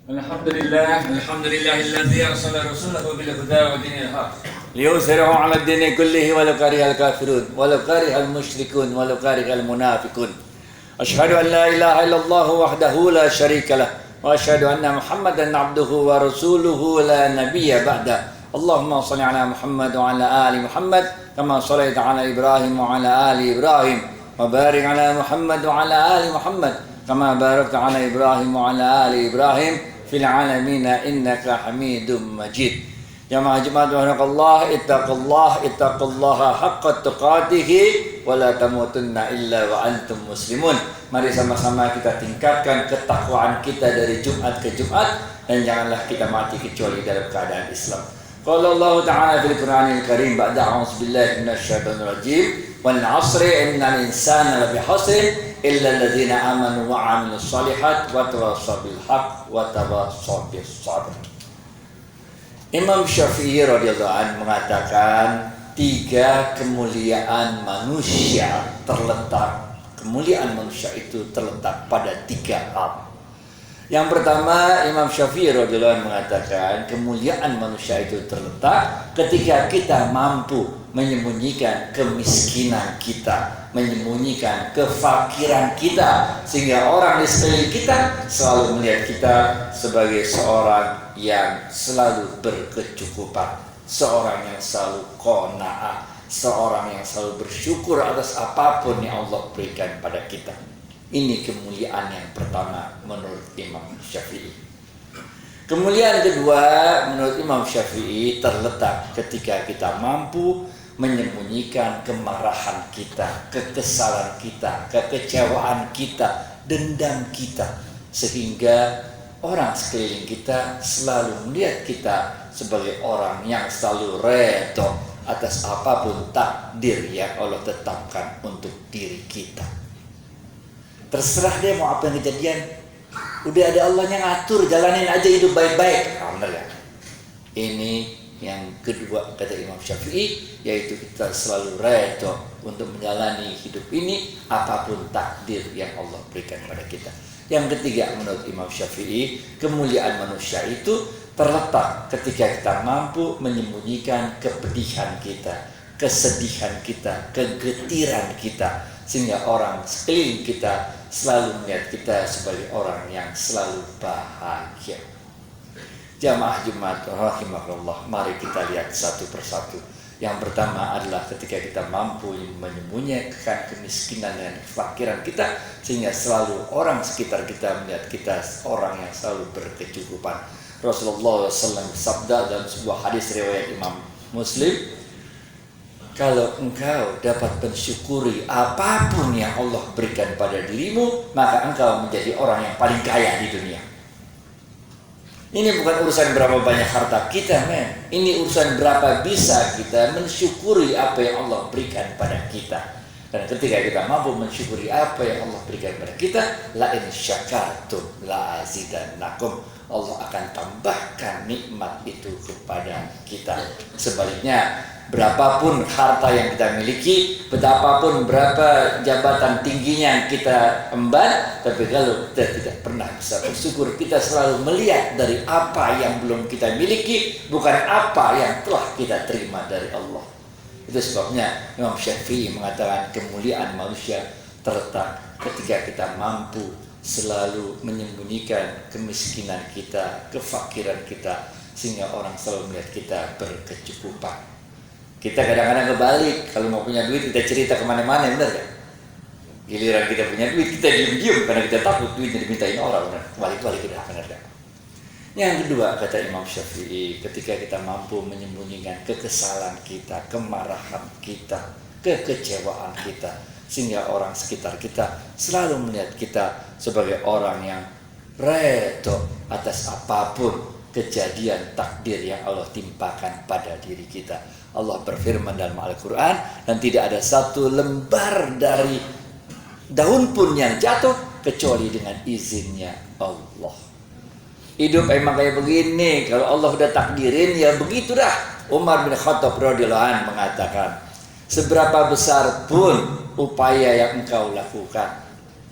Alhamdulillahilladzi arsala rasulahu bil huda wa dinil haq liyuzhirahu 'ala ad-dini kullihi walau karihal kafirun walau karihal musyrikun walau karihal munafiqun. Asyhadu an la ilaha illallah wahdahu la syarika lah wa asyhadu anna Muhammadan 'abduhu wa rasuluhu la nabiyya ba'da. Allahumma shalli 'ala Muhammad wa 'ala ali Muhammad kama shallaita 'ala Ibrahim wa 'ala ali Ibrahim wa barik 'ala Muhammad wa 'ala ali Muhammad kama barakta 'ala Ibrahim wa 'ala ali Ibrahim fil alamina innaka hamidum majid. Jamaah Jumat rahimakallah, ittaqullaha haqqa tuqatih wa la tamutunna illa wa antum muslimun. Mari sama-sama kita tingkatkan ketakwaan kita dari Jumat ke Jumat dan janganlah kita mati kecuali dalam keadaan Islam. Qala Allah Ta'ala fil Qur'anil Karim ba'da a'udzu billahi minasyaitonir rajim wal 'asri innal insana lafi khusr illa alladziina aamanu wa 'amilus shalihaati wa tawassaw bil haqq wa tawassaw bis sabr. Imam Syafi'i radhiyallahu anhu mengatakan tiga kemuliaan manusia terletak. Kemuliaan manusia itu terletak pada tiga hal. Yang pertama, Imam Syafi'i radhiyallahu anhu mengatakan kemuliaan manusia itu terletak ketika kita mampu menyembunyikan kemiskinan kita, menyembunyikan kefakiran kita, sehingga orang di sekeliling kita selalu melihat kita sebagai seorang yang selalu berkecukupan, seorang yang selalu qanaah, seorang yang selalu bersyukur atas apapun yang Allah berikan pada kita. Ini kemuliaan yang pertama menurut Imam Syafi'i. Kemuliaan kedua menurut Imam Syafi'i terletak ketika kita mampu menyembunyikan kemarahan kita, kekesalan kita, kekecewaan kita, dendam kita, sehingga orang sekeliling kita selalu melihat kita sebagai orang yang selalu redha atas apapun takdir yang Allah tetapkan untuk diri kita. Terserah dia mau apa yang kejadian, udah ada Allah yang ngatur, jalanin aja hidup baik-baik. Benar ya? Ini yang kedua kata Imam Syafi'i, yaitu kita selalu redha untuk menjalani hidup ini apapun takdir yang Allah berikan pada kita. Yang ketiga menurut Imam Syafi'i, kemuliaan manusia itu terletak ketika kita mampu menyembunyikan kepedihan kita, kesedihan kita, kegetiran kita, sehingga orang sekeliling kita selalu melihat kita sebagai orang yang selalu bahagia. Jamaah Jumat rahimakumullah, mari kita lihat satu persatu. Yang pertama adalah ketika kita mampu menyembunyikan kemiskinan dan kefakiran kita, sehingga selalu orang sekitar kita melihat kita orang yang selalu berkecukupan. Rasulullah SAW bersabda dalam sebuah hadis riwayat Imam Muslim, kalau engkau dapat mensyukuri apapun yang Allah berikan pada dirimu, maka engkau menjadi orang yang paling kaya di dunia. Ini bukan urusan berapa banyak harta kita, men. Ini urusan berapa bisa kita mensyukuri apa yang Allah berikan pada kita. Dan ketika kita mampu mensyukuri apa yang Allah berikan pada kita, la in syakartum la azidannakum. Allah akan tambahkan nikmat itu kepada kita. Sebaliknya, berapapun harta yang kita miliki, berapa jabatan tingginya yang kita emban, tapi kalau kita tidak pernah bisa bersyukur, kita selalu melihat dari apa yang belum kita miliki, bukan apa yang telah kita terima dari Allah. Itu sebabnya Imam Syafi'i mengatakan kemuliaan manusia terletak ketika kita mampu selalu menyembunyikan kemiskinan kita, kefakiran kita, sehingga orang selalu melihat kita berkecukupan. Kita kadang-kadang kebalik, kalau mau punya duit kita cerita kemana-mana, benar gak? Giliran kita punya duit kita diam-diam karena kita takut duitnya dimintain orang, benar? Kebalik-balik kita, benar gak? Yang kedua kata Imam Syafi'i, ketika kita mampu menyembunyikan kekesalan kita, kemarahan kita, kekecewaan kita, sehingga orang sekitar kita selalu melihat kita sebagai orang yang redha atas apapun kejadian takdir yang Allah timpakan pada diri kita. Allah berfirman dalam Al-Quran, dan tidak ada satu lembar dari daun pun yang jatuh kecuali dengan izinnya Allah. Hidup emang kayak begini, kalau Allah udah takdirin ya begitu dah. Umar bin Khattab radhiyallahu anhu mengatakan, seberapa besar pun upaya yang engkau lakukan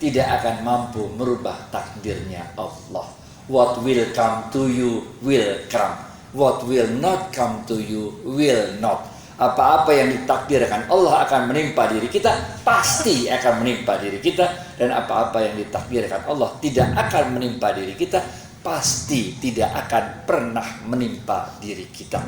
tidak akan mampu merubah takdirnya Allah. What will come to you will come. What will not come to you will not. Apa-apa yang ditakdirkan Allah akan menimpa diri kita, pasti akan menimpa diri kita. Dan apa-apa yang ditakdirkan Allah tidak akan menimpa diri kita, pasti tidak akan pernah menimpa diri kita.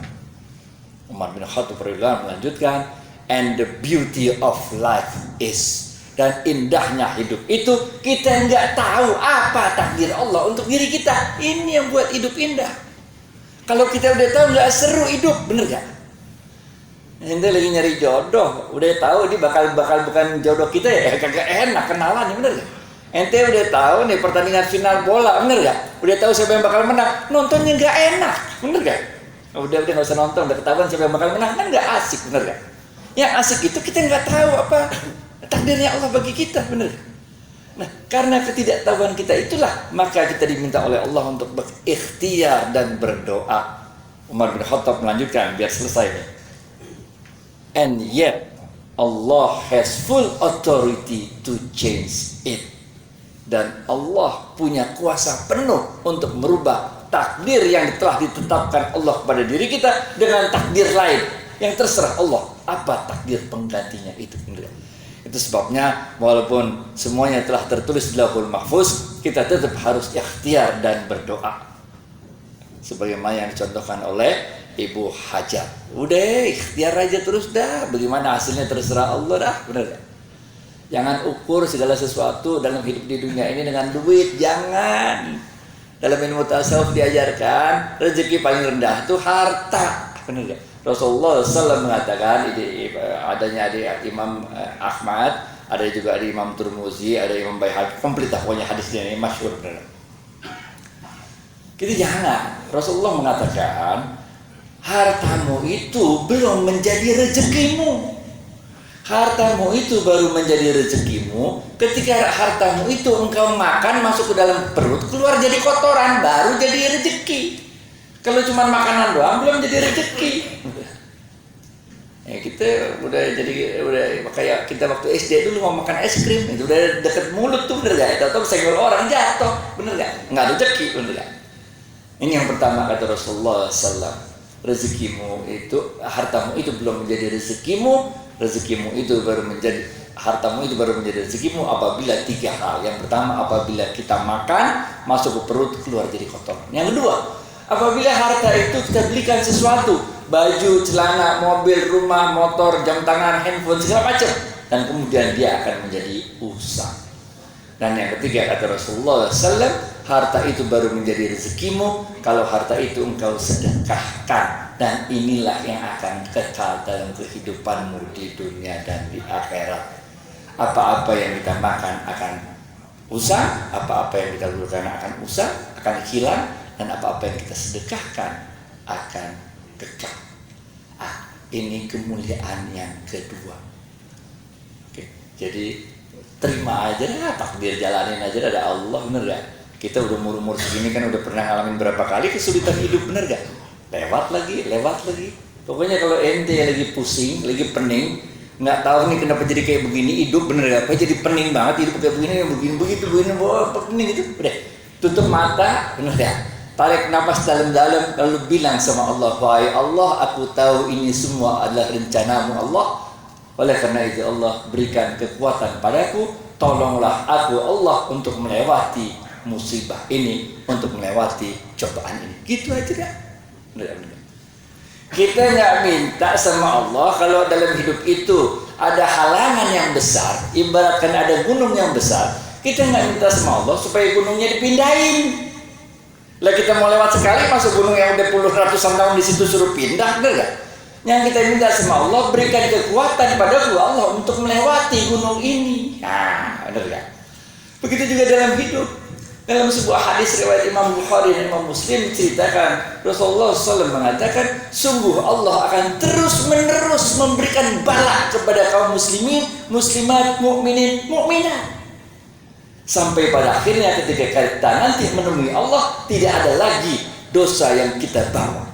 Umar bin Khattab radhiyallahu melanjutkan, and the beauty of life is, dan indahnya hidup itu kita nggak tahu apa takdir Allah untuk diri kita. Ini yang buat hidup indah. Kalau kita udah tahu nggak seru hidup, bener gak? Ente lagi nyari jodoh, udah tahu ini bakal bukan jodoh kita ya, kagak enak kenalan, bener gak? Ente udah tahu nih pertandingan final bola, bener gak? Udah tahu siapa yang bakal menang, nontonnya nggak enak, bener gak? Udah nggak usah nonton, udah ketahuan siapa yang bakal menang, kan nggak asik, bener gak? Yang asik itu kita nggak tahu apa takdirnya Allah bagi kita, bener gak? Nah, karena ketidaktahuan kita itulah maka kita diminta oleh Allah untuk berikhtiar dan berdoa. Umar bin Khattab melanjutkan biar selesai nih. And yet Allah has full authority to change it. Dan Allah punya kuasa penuh untuk merubah takdir yang telah ditetapkan Allah pada diri kita dengan takdir lain yang terserah Allah apa takdir penggantinya itu. Itu sebabnya walaupun semuanya telah tertulis di Lauhul Mahfuz, kita tetap harus ikhtiar dan berdoa. Sebagaimana yang dicontohkan oleh Ibu Hajar. Udah ikhtiar aja terus dah. Bagaimana hasilnya terserah Allah dah. Benar gak? Jangan ukur segala sesuatu dalam hidup di dunia ini dengan duit. Jangan. Dalam ilmu tasawuf diajarkan rezeki paling rendah itu harta. Benar gak? Rasulullah SAW mengatakan, adanya ada Imam Ahmad, ada juga ada Imam Turmuzi, ada Imam Baihaqi, komplit lah pokoknya hadisnya ini masyhur. Benar. Kita jangan. Rasulullah mengatakan, hartamu itu belum menjadi rezekimu. Hartamu itu baru menjadi rezekimu ketika hartamu itu engkau makan masuk ke dalam perut, keluar jadi kotoran, baru jadi rezeki. Kalau cuma makanan doang belum jadi rezeki. Ya kita udah kayak kita waktu SD dulu mau makan es krim, itu udah deket mulut tuh, bener gak? Atau senggol orang jatuh, bener gak? Nggak rezeki, bener gak? Ini yang pertama kata Rasulullah SAW. Rezekimu itu, hartamu itu belum menjadi rezekimu. Rezekimu itu baru menjadi, hartamu itu baru menjadi rezekimu apabila tiga hal. Yang pertama, apabila kita makan masuk ke perut, keluar jadi kotor. Yang kedua, apabila harta itu kita belikan sesuatu, baju, celana, mobil, rumah, motor, jam tangan, handphone, segala macam, dan kemudian dia akan menjadi usang. Dan yang ketiga kata Rasulullah SAW, harta itu baru menjadi rezekimu kalau harta itu engkau sedekahkan, dan inilah yang akan kekal dalam kehidupanmu di dunia dan di akhirat. Apa-apa yang kita makan akan usang, apa-apa yang kita lakukan akan usang, akan hilang, dan apa-apa yang kita sedekahkan akan kekal. Ini kemuliaan yang kedua. Oke, jadi terima aja lah, takdir jalanin aja, ada Allah, bener gak? Kita udah umur segini kan udah pernah ngalamin berapa kali kesulitan hidup, bener gak? Lewat lagi. Pokoknya kalau ente lagi pusing, lagi pening, nggak tahu nih kenapa jadi kayak begini hidup, bener gak? Apa jadi pening banget hidup kayak begini, begini, pening gitu. Udah, tutup mata, bener gak? Tarik nafas dalam-dalam, lalu bilang sama Allah, wahai Allah, aku tahu ini semua adalah rencanamu Allah. Oleh karena itu Allah berikan kekuatan padaku, tolonglah aku Allah untuk melewati musibah ini, untuk melewati cobaan ini. Gitu aja kan? Kita nggak minta sama Allah kalau dalam hidup itu ada halangan yang besar, ibaratkan ada gunung yang besar, kita nggak minta sama Allah supaya gunungnya dipindahin. Lah kita mau lewat sekali masuk gunung yang udah puluh ratusan tahun di situ suruh pindah, bener gak? Yang kita minta sama Allah, berikan kekuatan padaku Allah untuk melewati gunung ini. Nah, benar gak? Begitu juga dalam hidup. Dalam sebuah hadis riwayat Imam Bukhari dan Imam Muslim diceritakan, Rasulullah SAW mengatakan, sungguh Allah akan terus-menerus memberikan bala kepada kaum muslimin, muslimat, mukminin, mukminat. Sampai pada akhirnya ketika kita nanti menemui Allah, tidak ada lagi dosa yang kita bawa.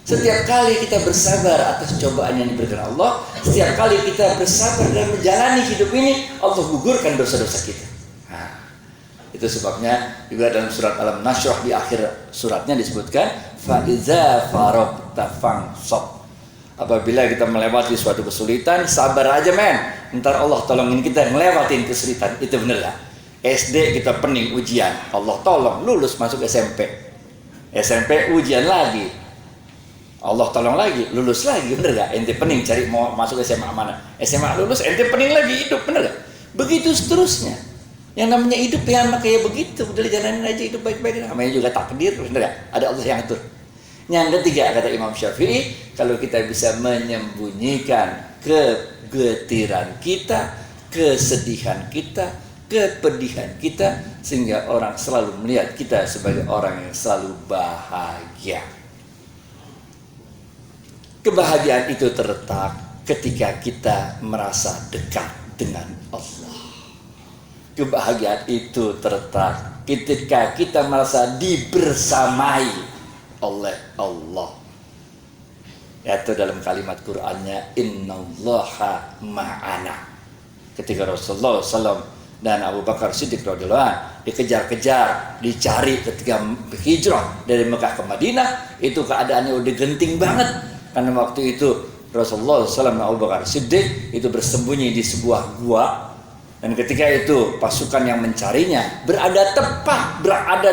Setiap kali kita bersabar atas cobaan yang diberikan Allah, setiap kali kita bersabar dalam menjalani hidup ini, Allah gugurkan dosa-dosa kita. Nah, Itu sebabnya juga dalam surat Al-Nashrah di akhir suratnya disebutkan fa iza faragta fansab. Apabila kita melewati suatu kesulitan, sabar aja men. Ntar Allah tolongin kita ngelewatin kesulitan. Itu bener gak? SD kita pening ujian, Allah tolong lulus masuk SMP. SMP ujian lagi, Allah tolong lagi lulus lagi, bener gak? Ente pening cari mau masuk SMA mana? SMA lulus, ente pening lagi hidup, bener gak? Begitu seterusnya. Yang namanya hidup ya kayak begitu, udah jalanin aja hidup baik-baik. Namanya juga takdir, bener gak? Ada Allah yang atur. Yang ketiga kata Imam Syafi'i, kalau kita bisa menyembunyikan kegetiran kita, kesedihan kita, kepedihan kita, sehingga orang selalu melihat kita sebagai orang yang selalu bahagia. Kebahagiaan itu terletak ketika kita merasa dekat dengan Allah. Kebahagiaan itu terletak ketika kita merasa dibersamai oleh Allah. Yaitu dalam kalimat Qur'annya innallaha ma'ana. Ketika Rasulullah SAW dan Abu Bakar Siddiq radhiyallahu anhu dikejar-kejar, dicari ketika hijrah dari Mekah ke Madinah, itu keadaannya udah genting banget. Karena waktu itu Rasulullah SAW dan Abu Bakar Siddiq itu bersembunyi di sebuah gua. Dan ketika itu pasukan yang mencarinya berada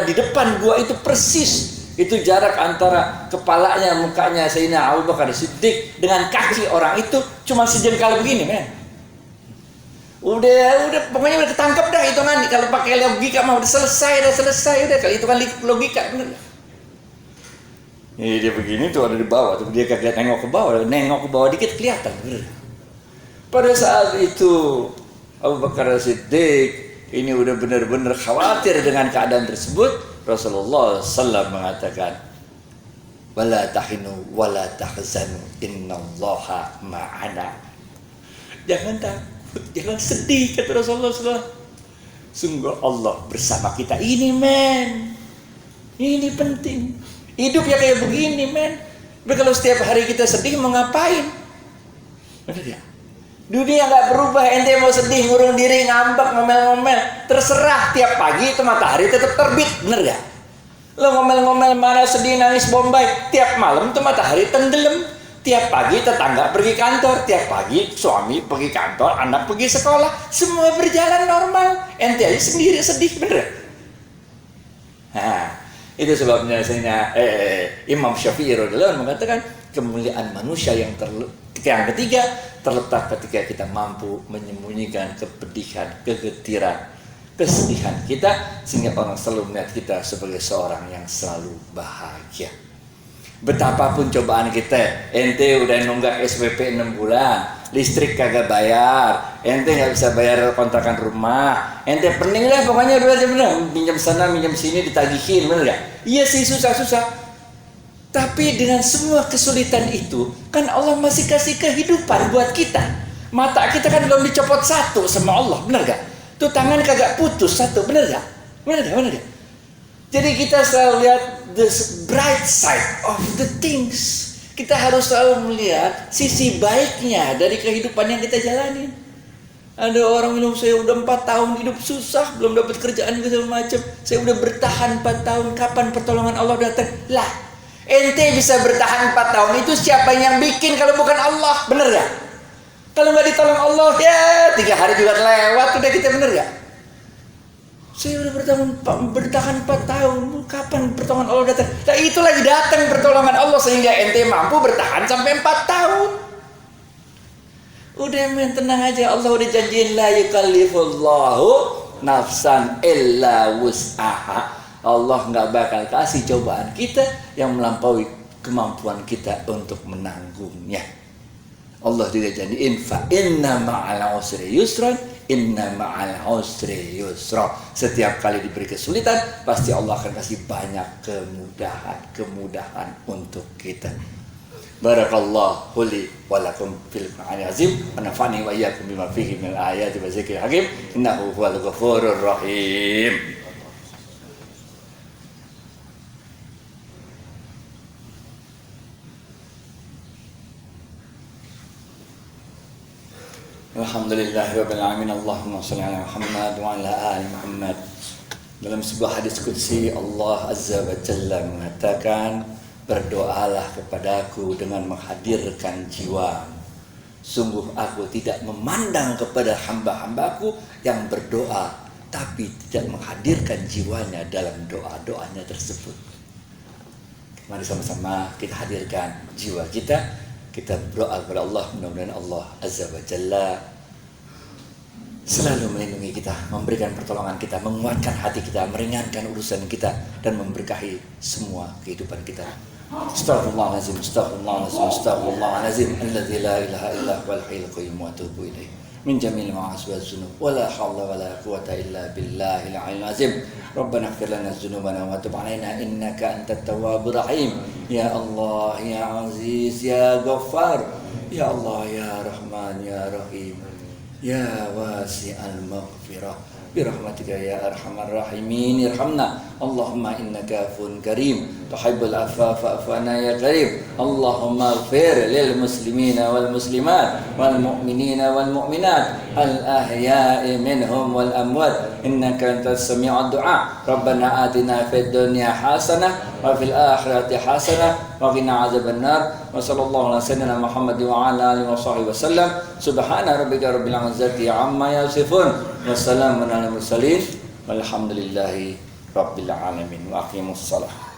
di depan gua itu persis. Itu jarak antara kepalanya, mukanya Sayyidina Abu Bakar Siddiq dengan kaki orang itu cuma sejengkal begini, men. Udah pokoknya udah ketangkep dah hitungan. Kalau pakai logika mah udah selesai udah. Kalau hitungan logika bener. Ini dia begini tuh ada di bawah, tuh dia kagak nengok ke bawah dikit kelihatan, bener. Pada saat itu Abu Bakar Siddiq ini udah benar-benar khawatir dengan keadaan tersebut. Rasulullah SAW mengatakan, wala tahinu wala tahzanu innallaha ma'ana. Jangan takut, jangan sedih, kata Rasulullah SAW. Sungguh Allah bersama kita. Ini men, ini penting. Hidup ya kayak begini men. Tapi kalau setiap hari kita sedih mau ngapain? Benar ya? Dunia gak berubah, ente mau sedih, ngurung diri, ngambek, ngomel-ngomel, terserah. Tiap pagi itu matahari tetap terbit, bener gak? Lo ngomel-ngomel, marah, sedih, nangis, bombay, tiap malam itu matahari tenggelam. Tiap pagi tetangga pergi kantor, tiap pagi suami pergi kantor, anak pergi sekolah, semua berjalan normal. Ente aja sendiri sedih, bener gak? Nah, itu sebabnya Imam Syafi'i radhiyallahu anhu mengatakan kemuliaan manusia yang ketiga terletak ketika kita mampu menyembunyikan kepedihan, kegetiran, kesedihan kita, sehingga orang selalu melihat kita sebagai seorang yang selalu bahagia. Betapapun cobaan kita, ente udah nunggak SPP 6 bulan, listrik kagak bayar, ente nggak bisa bayar kontrakan rumah, ente pening lah pokoknya udah aja bener, pinjam sana, pinjam sini ditagihin, bener gak? Iya sih susah-susah. Tapi dengan semua kesulitan itu, kan Allah masih kasih kehidupan buat kita. Mata kita kan belum dicopot satu sama Allah, benar gak? Tuh tangan kagak putus satu, benar gak? Benar gak? Jadi kita selalu lihat the bright side of the things. Kita harus selalu melihat sisi baiknya dari kehidupan yang kita jalani. Ada orang bilang, saya udah 4 tahun hidup susah, belum dapat kerjaan segala macam. Saya udah bertahan 4 tahun, kapan pertolongan Allah datang? Lah, ente bisa bertahan 4 tahun itu siapa yang bikin kalau bukan Allah, bener gak? Kalau nggak ditolong Allah, ya 3 hari juga lewat, udah kita, bener gak? Saya udah bertahan 4 tahun, kapan pertolongan Allah datang? Nah itu lagi datang pertolongan Allah sehingga ente mampu bertahan sampai 4 tahun. Udah men, tenang aja, Allah udah janjiin la yukallifullahu nafsan illa wus'aha. Allah nggak bakal kasih cobaan kita yang melampaui kemampuan kita untuk menanggungnya. Allah juga janjiin fa inna ma'al usri yusran, inna ma'al usri yusra. Setiap kali diberi kesulitan, pasti Allah akan kasih banyak kemudahan untuk kita. Barakallahu li wa lakum fil Qur'anil azim wa nafa'ani wa iyyakum bima fihi minal ayati wa dzikril hakim innahu huwal ghafurur rahim. Alhamdulillahirabbil alamin. Allahumma shalli ala Muhammad wa ala ali Muhammad. Dalam sebuah hadis qudsi Allah Azza wa Jalla mengatakan, berdoalah kepadaku dengan menghadirkan jiwa. Sungguh aku tidak memandang kepada hamba-hambaku yang berdoa tapi tidak menghadirkan jiwanya dalam doa-doanya tersebut. Mari sama-sama kita hadirkan jiwa kita. Kita berdoa kepada Allah, mudah-mudahan Allah Azza wa Jalla selalu melindungi kita, memberikan pertolongan kita, menguatkan hati kita, meringankan urusan kita, dan memberkahi semua kehidupan kita. Astaghfirullahaladzim, astaghfirullahaladzim, astaghfirullahaladzim, alladzi la ilaha illa huwal hayyul qayyum wa atubu ilaih. Min jamil ma'asi wa dzunub, wa la haula wa la quwwata illa billahil aliyyil azim. Rabbana ighfir lana dzunubana wa tub 'alaina innaka antat tawwabur rahim. Ya Allah, ya Aziz, ya Ghaffar, ya Allah, ya Rahman, ya Rahim. Ya wasi'al maghfirah birahmatika ya arhamar rahimin irhamna. Allahumma innaka afun karim tuhibbul afwa fa'fu anna ya karim. Allahumma ighfir lil muslimina wal muslimat wal mu'minina wal mu'minat al ahya'i minhum wal amwat innaka antas sami'ud du'a. Rabbana atina fid dunya hasanah wa fil akhirati hasanah wa qina azabannar. Wa sallallahu ala sayyidina Muhammad wa ala alihi wa sahbihi wasallam. Subhana rabbika rabbil izzati amma yasifun. Wassalamun ala mursalin walhamdulillahi rabbil alamin. Wa aqimus salah.